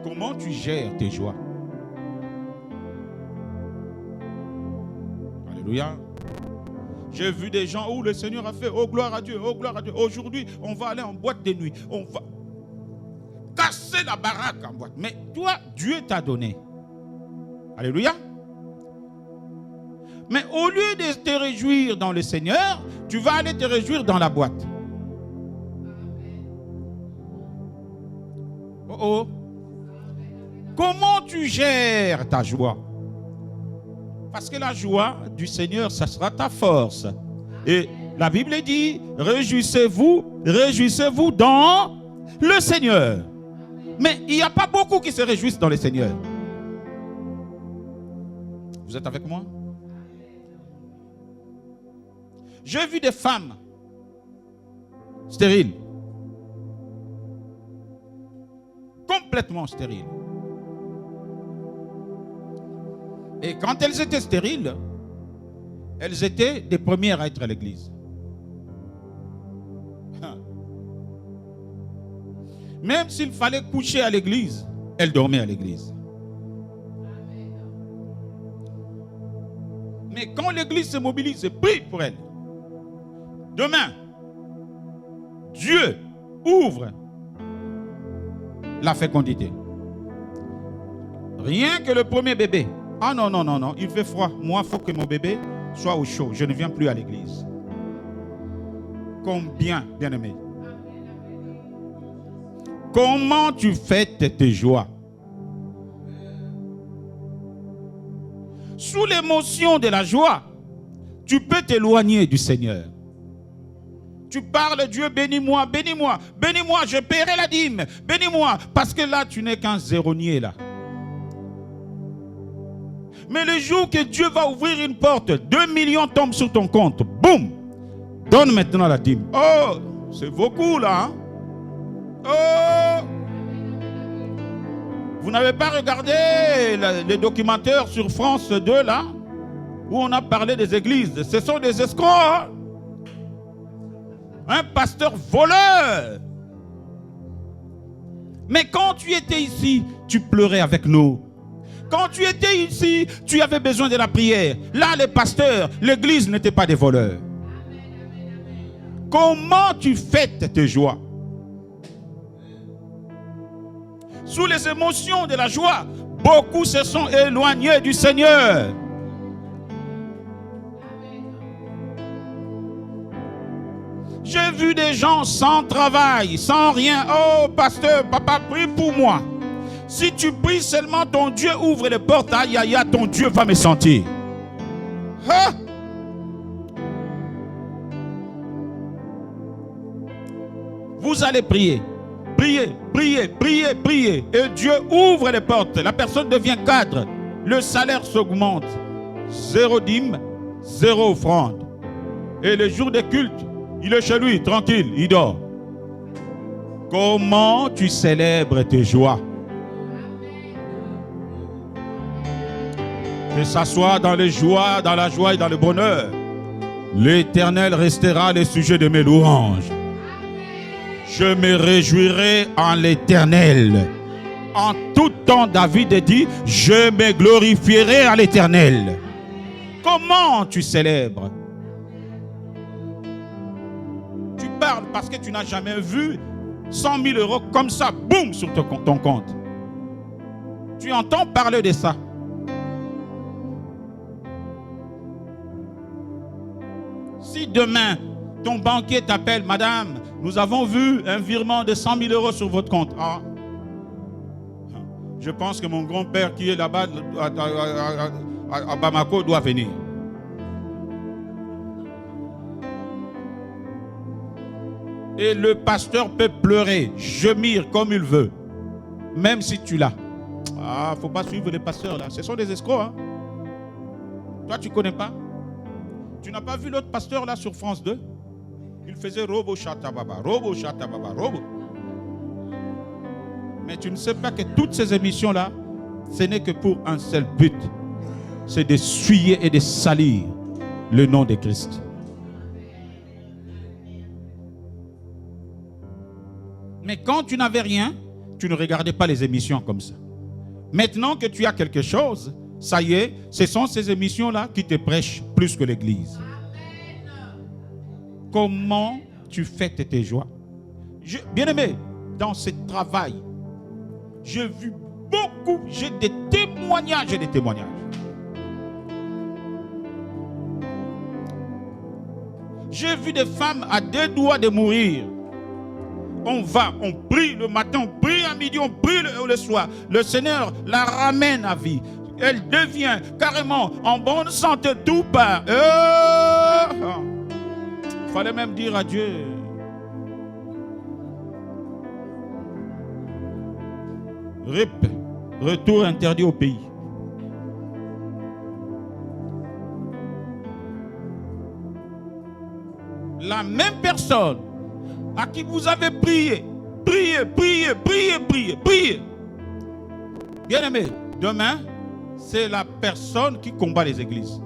Comment tu gères tes joies? Alléluia. J'ai vu des gens où le Seigneur a fait, oh gloire à Dieu, oh gloire à Dieu. Aujourd'hui, on va aller en boîte de nuit. On va casser la baraque en boîte. Mais toi, Dieu t'a donné. Alléluia. Mais au lieu de te réjouir dans le Seigneur, tu vas aller te réjouir dans la boîte. Oh. Comment tu gères ta joie? Parce que la joie du Seigneur, ça sera ta force. Et la Bible dit, réjouissez-vous dans le Seigneur. Mais il n'y a pas beaucoup qui se réjouissent dans le Seigneur. Vous êtes avec moi? J'ai vu des femmes stériles. Complètement stériles. Et quand elles étaient stériles, elles étaient des premières à être à l'église. Même s'il fallait coucher à l'église, elles dormaient à l'église. Mais quand l'église se mobilise, prie pour elles. Demain, Dieu ouvre la fécondité. Rien que le premier bébé. Ah non, il fait froid. Moi, il faut que mon bébé soit au chaud. Je ne viens plus à l'église. Combien, bien-aimé? Comment tu fêtes tes joies? Sous l'émotion de la joie, tu peux t'éloigner du Seigneur. Tu parles, Dieu, bénis-moi, bénis-moi, bénis-moi, je paierai la dîme, bénis-moi, parce que là, tu n'es qu'un zéronnier là. Mais le jour que Dieu va ouvrir une porte, 2 millions tombent sur ton compte, boum, donne maintenant la dîme. Oh, c'est beaucoup là. Hein? Oh, vous n'avez pas regardé les documentaires sur France 2 là, où on a parlé des églises? Ce sont des escrocs. Hein? Un pasteur voleur. Mais quand tu étais ici, tu pleurais avec nous. Quand tu étais ici, tu avais besoin de la prière. Là, les pasteurs, l'église n'était pas des voleurs. Comment tu fêtes tes joies? Sous les émotions de la joie, beaucoup se sont éloignés du Seigneur. J'ai vu des gens sans travail, sans rien. Oh, pasteur, papa, prie pour moi. Si tu pries seulement, ton Dieu ouvre les portes. Aïe, aïe, aïe, ton Dieu va me sentir. Hein? Vous allez prier. Priez, priez, priez, priez. Et Dieu ouvre les portes. La personne devient cadre. Le salaire s'augmente. 0 dîme, 0 offrande. Et le jour des cultes, il est chez lui, tranquille, il dort. Comment tu célèbres tes joies? Que ça soit dans les joies, dans la joie et dans le bonheur, l'Éternel restera le sujet de mes louanges. Je me réjouirai en l'Éternel. En tout temps, David dit, je me glorifierai en l'Éternel. Comment tu célèbres? Tu parles parce que tu n'as jamais vu 100 000 euros comme ça, boum, sur ton compte. Tu entends parler de ça. Si demain, ton banquier t'appelle, madame, nous avons vu un virement de 100 000 euros sur votre compte. Ah. Je pense que mon grand-père qui est là-bas à Bamako doit venir. Et le pasteur peut pleurer, gémir comme il veut, même si tu l'as. Ah, faut pas suivre les pasteurs là, ce sont des escrocs. Hein? Toi, tu connais pas? Tu n'as pas vu l'autre pasteur là sur France 2? Il faisait robo chatababa, robo chatababa, robo. Mais tu ne sais pas que toutes ces émissions là, ce n'est que pour un seul but, c'est de suyer et de salir le nom de Christ. Mais quand tu n'avais rien, tu ne regardais pas les émissions comme ça. Maintenant que tu as quelque chose, ça y est, ce sont ces émissions-là qui te prêchent plus que l'église. Comment tu fêtes tes joies? Bien-aimé, dans ce travail, j'ai vu beaucoup, j'ai des témoignages. J'ai vu des femmes à 2 doigts de mourir. On va, on prie le matin, on prie à midi, on prie le soir. Le Seigneur la ramène à vie. Elle devient carrément en bonne santé, tout part. Il fallait même dire à Dieu. RIP, retour interdit au pays. La même personne à qui vous avez prié. Bien aimé, demain, c'est la personne qui combat les églises.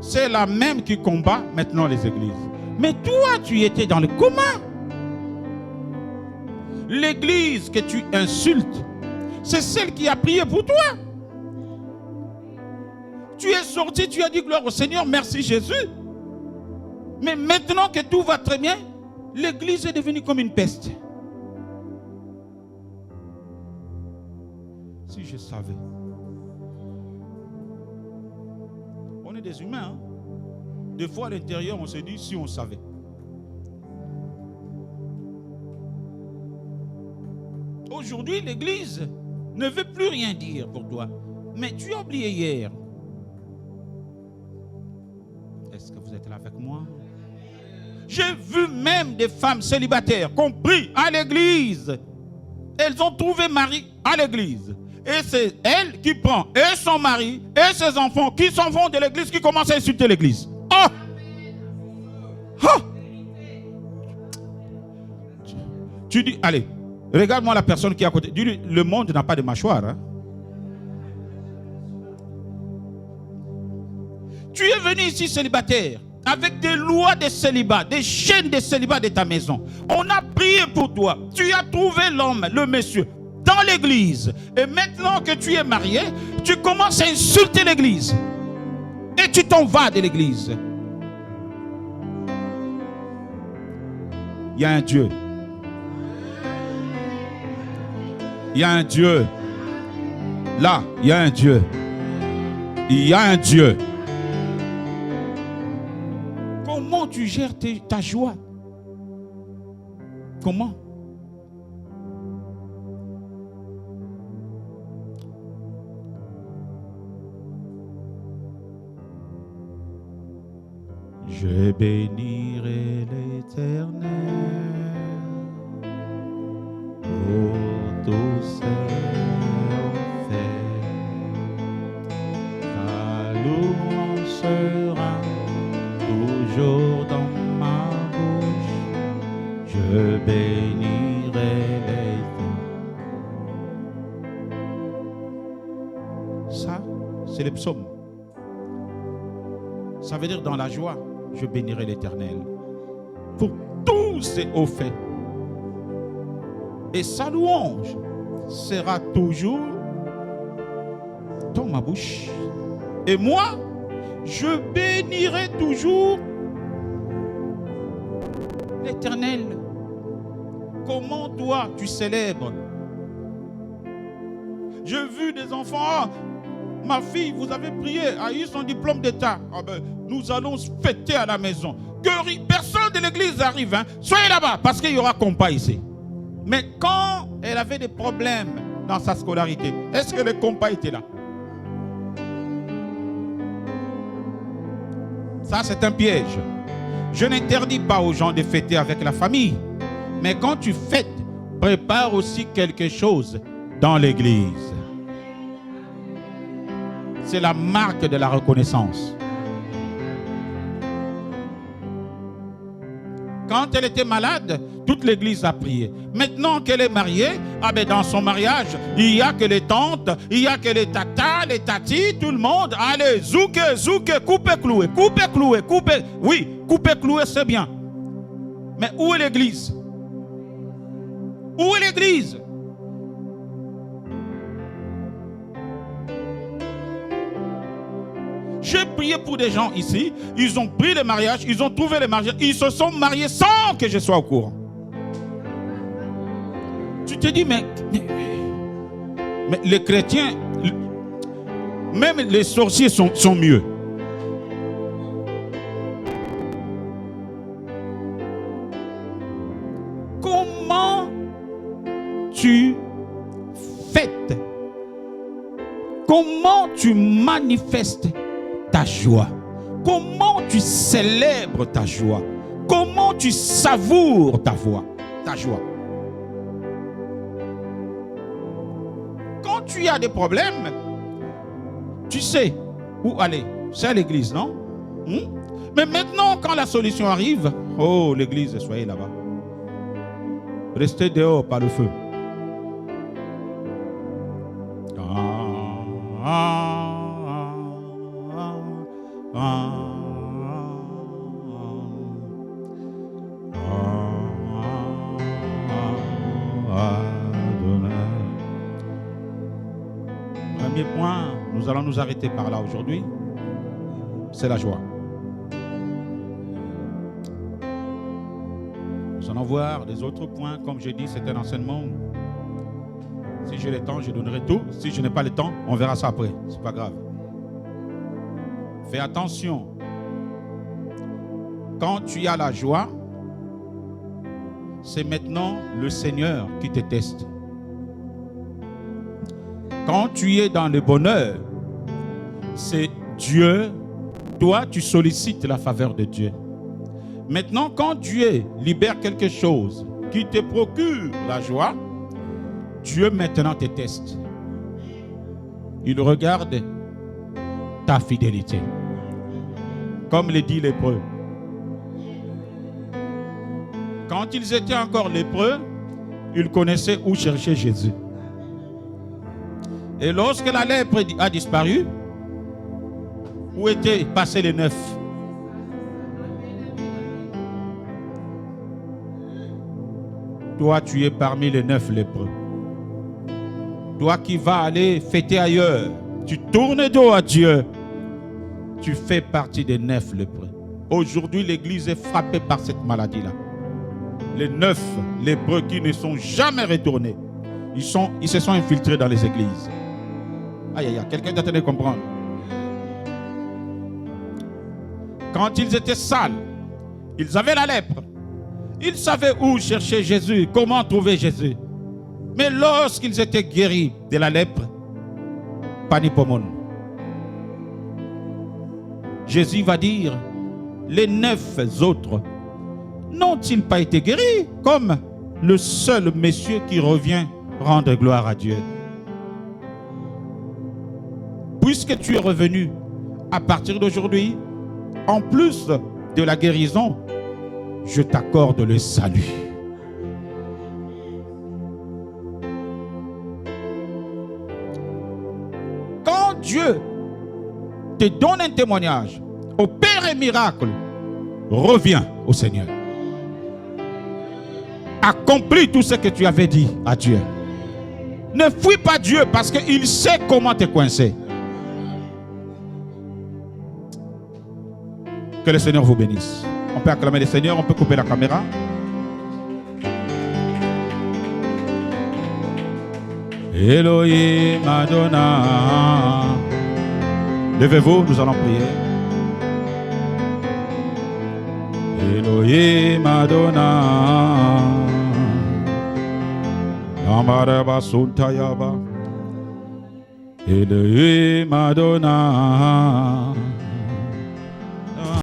C'est la même qui combat maintenant les églises. Mais toi, tu étais dans le coma. L'église que tu insultes, c'est celle qui a prié pour toi. Tu es sorti, tu as dit gloire au Seigneur, merci Jésus. Mais maintenant que tout va très bien, l'église est devenue comme une peste. Si je savais. On est des humains. Hein? Des fois à l'intérieur, on se dit si on savait. Aujourd'hui, l'église ne veut plus rien dire pour toi. Mais tu as oublié hier. Est-ce que vous êtes là avec moi? J'ai vu même des femmes célibataires qui ont pris à l'église. Elles ont trouvé mari à l'église. Et c'est elle qui prend et son mari et ses enfants qui s'en vont de l'église, qui commencent à insulter l'église. Oh! Oh! Tu dis, allez, regarde-moi la personne qui est à côté. Dis-lui, le monde n'a pas de mâchoire. Hein? Tu es venu ici célibataire. avec des lois de célibat, des chaînes de célibat de ta maison. On a prié pour toi. Tu as trouvé l'homme, le monsieur, dans l'église. Et maintenant que tu es marié, tu commences à insulter l'église. Et tu t'en vas de l'église. Il y a un Dieu. Il y a un Dieu. Là, il y a un Dieu. Il y a un Dieu. Comment tu gères ta joie? Comment? Je bénirai l'Éternel pour tous ses faits. Ta louange sera toujours dans ma bouche. Je bénirai l'Éternel. Ça, c'est le psaume. Ça veut dire dans la joie, je bénirai l'Éternel pour tous ses hauts faits. Et sa louange sera toujours dans ma bouche. Et moi, je bénirai toujours l'Éternel. Comment toi, tu célèbres? J'ai vu des enfants, ma fille, vous avez prié, a eu son diplôme d'État. Ah ben, nous allons fêter à la maison. Que personne de l'église arrive. Hein. Soyez là-bas, parce qu'il y aura compas ici. Mais quand elle avait des problèmes dans sa scolarité, est-ce que le compas était là? Ça, c'est un piège. Je n'interdis pas aux gens de fêter avec la famille. Mais quand tu fêtes, prépare aussi quelque chose dans l'église. C'est la marque de la reconnaissance. Quand elle était malade, toute l'église a prié. Maintenant qu'elle est mariée, ah ben dans son mariage, il n'y a que les tantes, il n'y a que les tatas, les tatis, tout le monde. Allez, zouke, zouke, coupez, clouez, coupez, clouez, coupez. Oui, coupez, clouez, c'est bien. Mais où est l'église? Où est l'église? J'ai prié pour des gens ici, ils ont pris le mariage, ils ont trouvé le mariage, ils se sont mariés sans que je sois au courant. Tu te dis, mais les chrétiens, même les sorciers sont mieux. Comment tu fêtes? Comment tu manifestes ta joie? Comment tu célèbres ta joie? Comment tu savoures ta joie? Quand tu as des problèmes, tu sais où aller. C'est à l'église, non? Mais maintenant, quand la solution arrive, oh, l'église, soyez là-bas. Restez dehors par le feu. Premier point, nous allons nous arrêter par là aujourd'hui, c'est la joie. Nous allons voir des autres points, comme je dis, c'est un enseignement. Si j'ai le temps, je donnerai tout. Si je n'ai pas le temps, on verra ça après, c'est pas grave. Fais attention. Quand tu as la joie, c'est maintenant le Seigneur qui te teste. Quand tu es dans le bonheur, c'est Dieu. Toi, tu sollicites la faveur de Dieu. Maintenant, quand Dieu libère quelque chose qui te procure la joie, Dieu maintenant te teste. Il regarde ta fidélité. Comme le dit l'hébreu. Quand ils étaient encore lépreux, ils connaissaient où chercher Jésus. Et lorsque la lèpre a disparu, où étaient passés les 9? Toi, tu es parmi les 9 lépreux. Toi qui vas aller fêter ailleurs, tu tournes dos à Dieu. Tu fais partie des 9 lépreux. Aujourd'hui, l'Église est frappée par cette maladie-là. Les 9 lépreux qui ne sont jamais retournés. Ils se sont infiltrés dans les églises. Aïe, aïe, aïe, quelqu'un doit tenir à comprendre. Quand ils étaient sales, ils avaient la lèpre. Ils savaient où chercher Jésus, comment trouver Jésus. Mais lorsqu'ils étaient guéris de la lèpre, panipomon. Jésus va dire, les 9 autres n'ont-ils pas été guéris comme le seul monsieur qui revient rendre gloire à Dieu? Puisque tu es revenu à partir d'aujourd'hui, en plus de la guérison, je t'accorde le salut. Quand Dieu te donne un témoignage, opère un miracle, reviens au Seigneur. Accomplis tout ce que tu avais dit à Dieu. Ne fuis pas Dieu parce qu'il sait comment te coincer. Que le Seigneur vous bénisse. On peut acclamer le Seigneur, on peut couper la caméra. Elohim Adonai. Levez-vous, nous allons prier. Elohim Adonai. Amaraba Suntayaba. Elohim Adonai.